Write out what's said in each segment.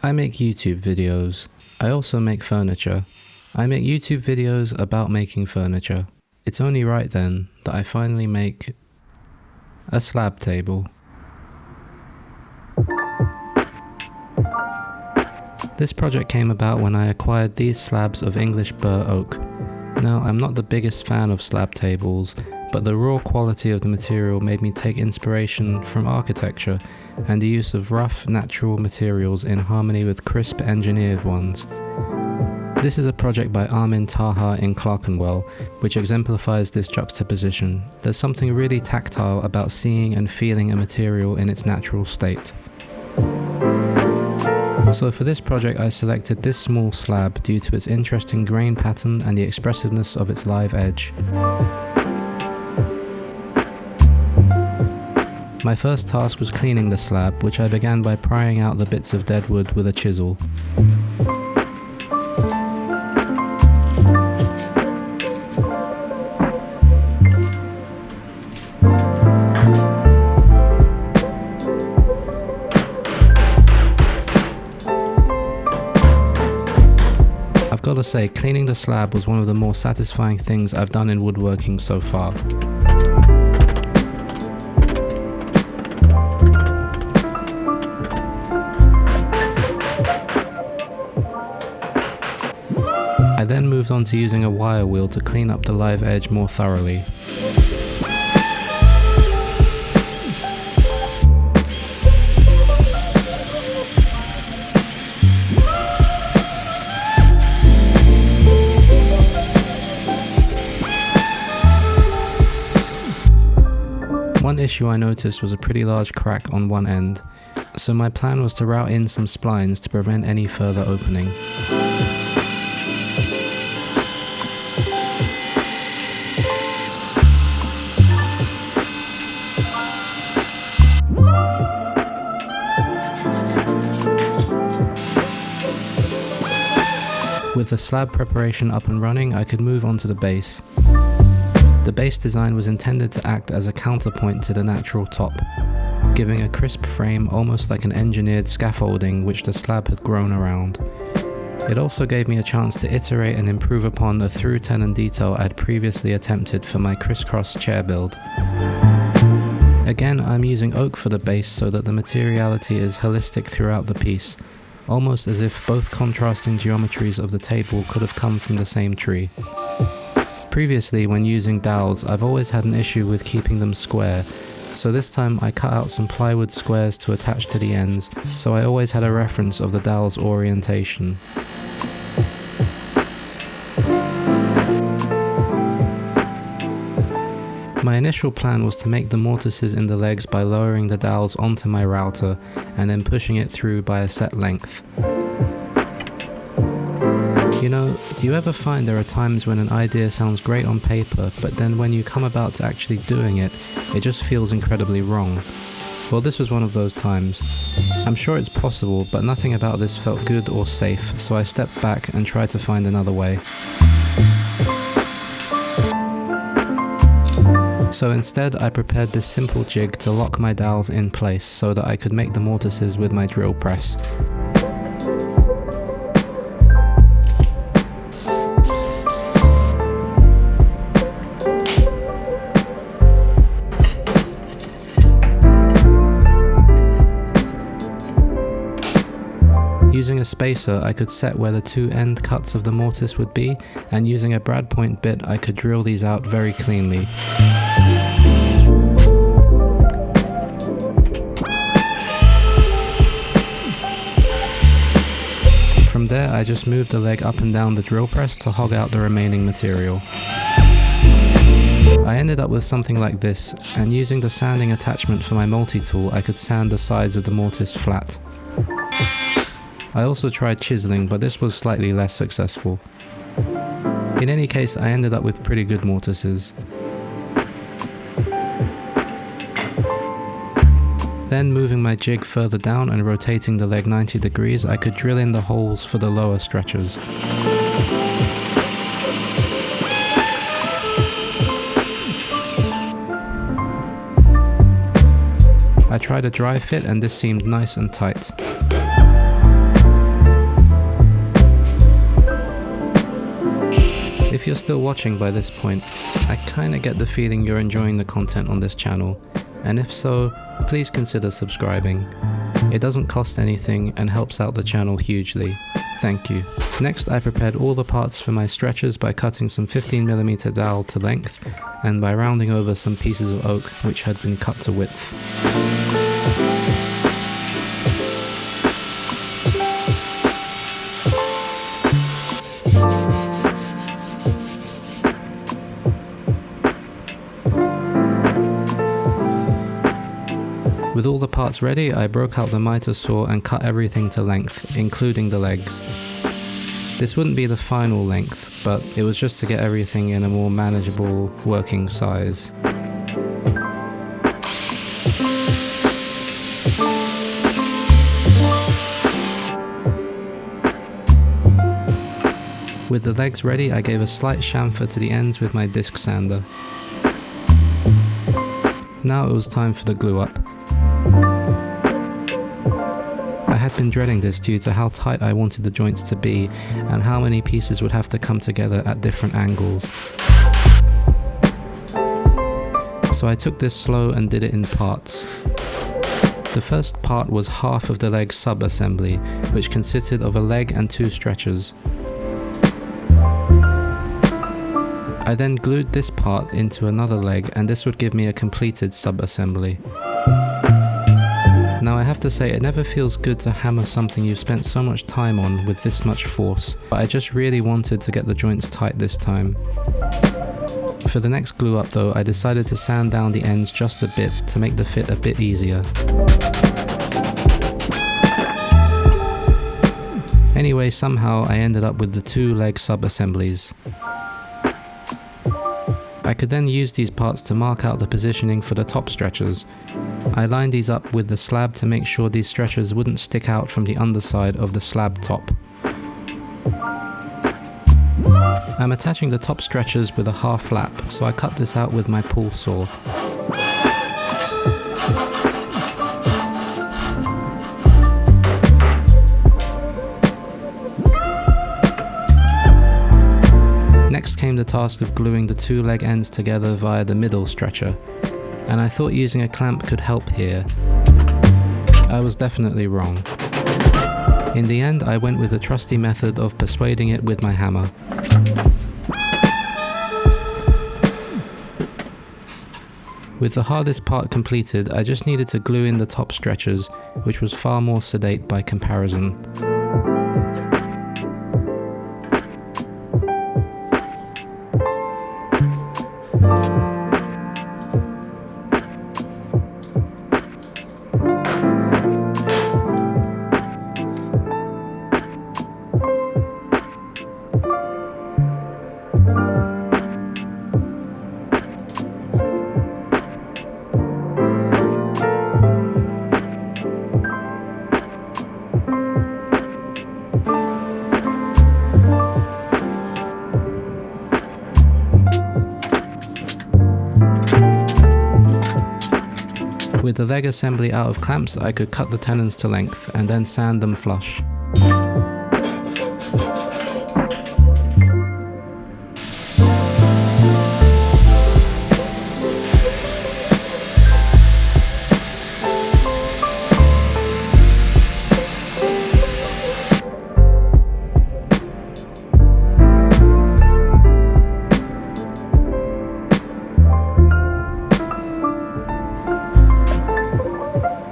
I make YouTube videos. I also make furniture. I make YouTube videos about making furniture. It's only right then that I finally make a slab table. This project came about when I acquired these slabs of English bur oak. Now, I'm not the biggest fan of slab tables, but the raw quality of the material made me take inspiration from architecture and the use of rough, natural materials in harmony with crisp, engineered ones. This is a project by Armin Taha in Clerkenwell, which exemplifies this juxtaposition. There's something really tactile about seeing and feeling a material in its natural state. So for this project I selected this small slab due to its interesting grain pattern and the expressiveness of its live edge. My first task was cleaning the slab, which I began by prying out the bits of dead wood with a chisel. I've got to say, cleaning the slab was one of the more satisfying things I've done in woodworking so far. I then moved on to using a wire wheel to clean up the live edge more thoroughly. One issue I noticed was a pretty large crack on one end, so my plan was to route in some splines to prevent any further opening. With the slab preparation up and running, I could move on to the base. The base design was intended to act as a counterpoint to the natural top, giving a crisp frame almost like an engineered scaffolding which the slab had grown around. It also gave me a chance to iterate and improve upon the through tenon detail I'd previously attempted for my crisscross chair build. Again, I'm using oak for the base so that the materiality is holistic throughout the piece, almost as if both contrasting geometries of the table could have come from the same tree. Previously, when using dowels, I've always had an issue with keeping them square, so this time I cut out some plywood squares to attach to the ends, so I always had a reference of the dowel's orientation. My initial plan was to make the mortises in the legs by lowering the dowels onto my router and then pushing it through by a set length. You know, do you ever find there are times when an idea sounds great on paper, but then when you come about to actually doing it, it just feels incredibly wrong? Well, this was one of those times. I'm sure it's possible, but nothing about this felt good or safe, so I stepped back and tried to find another way. So instead, I prepared this simple jig to lock my dowels in place so that I could make the mortises with my drill press. Using a spacer, I could set where the two end cuts of the mortise would be, and using a brad point bit, I could drill these out very cleanly. From there, I just moved the leg up and down the drill press to hog out the remaining material. I ended up with something like this, and using the sanding attachment for my multi-tool, I could sand the sides of the mortise flat. I also tried chiseling, but this was slightly less successful. In any case, I ended up with pretty good mortises. Then, moving my jig further down and rotating the leg 90 degrees, I could drill in the holes for the lower stretchers. I tried a dry fit and this seemed nice and tight. you're still watching by this point, I kinda get the feeling you're enjoying the content on this channel, and if so, please consider subscribing. It doesn't cost anything and helps out the channel hugely. Thank you. Next, I prepared all the parts for my stretchers by cutting some 15mm dowel to length and by rounding over some pieces of oak which had been cut to width. With all the parts ready, I broke out the miter saw and cut everything to length, including the legs. This wouldn't be the final length, but it was just to get everything in a more manageable working size. With the legs ready, I gave a slight chamfer to the ends with my disc sander. Now it was time for the glue up. I had been dreading this due to how tight I wanted the joints to be and how many pieces would have to come together at different angles. So I took this slow and did it in parts. The first part was half of the leg sub-assembly, which consisted of a leg and 2 stretchers. I then glued this part into another leg, and this would give me a completed sub-assembly. Now I have to say, it never feels good to hammer something you've spent so much time on with this much force, but I just really wanted to get the joints tight this time. For the next glue up though, I decided to sand down the ends just a bit to make the fit a bit easier. Anyway, somehow I ended up with the 2 leg sub-assemblies. I could then use these parts to mark out the positioning for the top stretchers. I lined these up with the slab to make sure these stretchers wouldn't stick out from the underside of the slab top. I'm attaching the top stretchers with a half lap, so I cut this out with my pull saw. Next came the task of gluing the 2 leg ends together via the middle stretcher, and I thought using a clamp could help here. I was definitely wrong. In the end, I went with the trusty method of persuading it with my hammer. With the hardest part completed, I just needed to glue in the top stretchers, which was far more sedate by comparison. With the leg assembly out of clamps, I could cut the tenons to length and then sand them flush.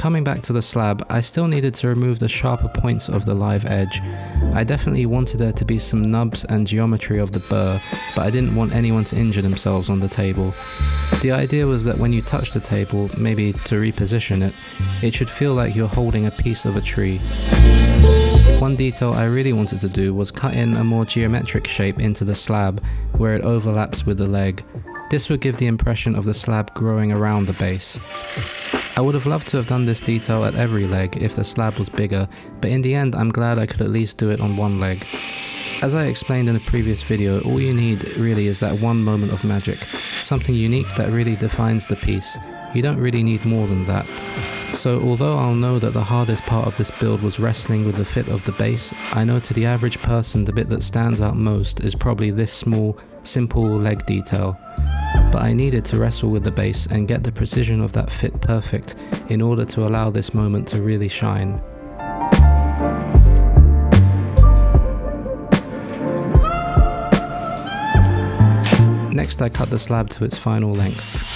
Coming back to the slab, I still needed to remove the sharper points of the live edge. I definitely wanted there to be some nubs and geometry of the burr, but I didn't want anyone to injure themselves on the table. The idea was that when you touch the table, maybe to reposition it, it should feel like you're holding a piece of a tree. One detail I really wanted to do was cut in a more geometric shape into the slab where it overlaps with the leg. This would give the impression of the slab growing around the base. I would have loved to have done this detail at every leg if the slab was bigger, but in the end I'm glad I could at least do it on one leg. As I explained in a previous video, all you need really is that one moment of magic, something unique that really defines the piece. You don't really need more than that. So although I'll know that the hardest part of this build was wrestling with the fit of the base, I know to the average person the bit that stands out most is probably this small, simple leg detail. But I needed to wrestle with the base and get the precision of that fit perfect in order to allow this moment to really shine. Next I cut the slab to its final length.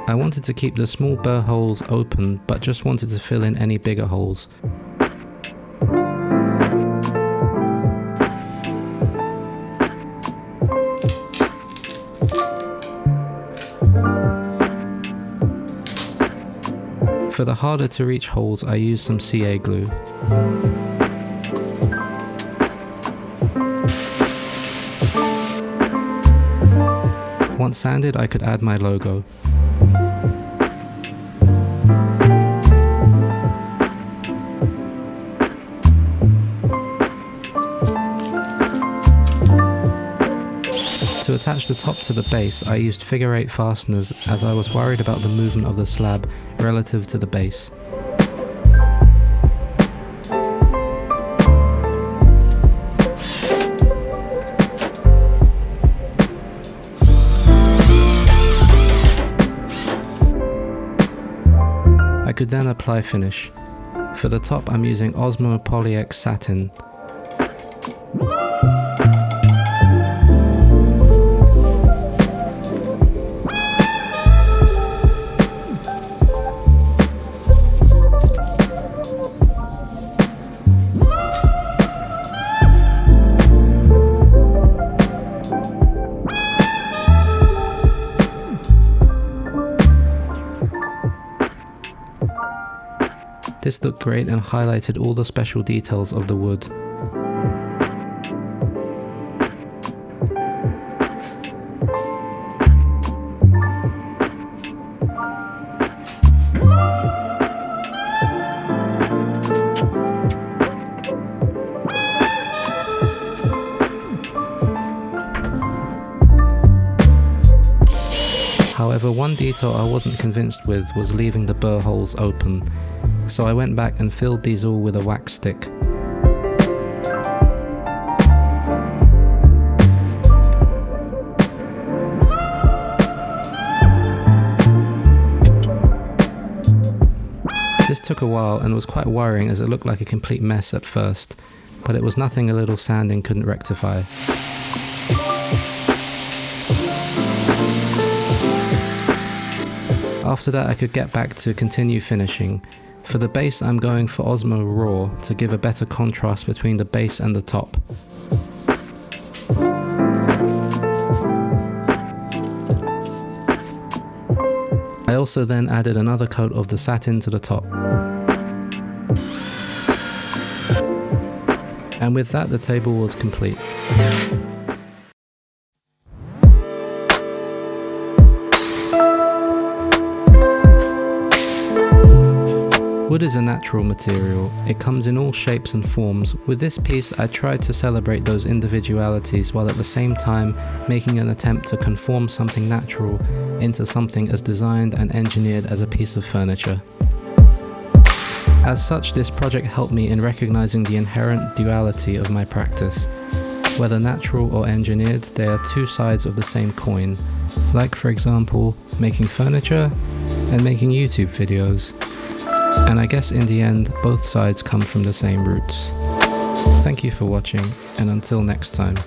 I wanted to keep the small burr holes open, but just wanted to fill in any bigger holes. For the harder to reach holes, I used some CA glue. Once sanded, I could add my logo. To attach the top to the base, I used figure 8 fasteners as I was worried about the movement of the slab relative to the base. I could then apply finish. For the top, I'm using Osmo Polyx satin. This looked great and highlighted all the special details of the wood. However, one detail I wasn't convinced with was leaving the burr holes open. So I went back and filled these all with a wax stick. This took a while and was quite worrying as it looked like a complete mess at first, but it was nothing a little sanding couldn't rectify. After that I could get back to continue finishing. For the base I'm going for Osmo Raw to give a better contrast between the base and the top. I also then added another coat of the satin to the top. And with that the table was complete. Wood is a natural material. It comes in all shapes and forms. With this piece, I tried to celebrate those individualities while at the same time making an attempt to conform something natural into something as designed and engineered as a piece of furniture. As such, this project helped me in recognizing the inherent duality of my practice. Whether natural or engineered, they are two sides of the same coin. Like, for example, making furniture and making YouTube videos. And I guess in the end, both sides come from the same roots. Thank you for watching, and until next time.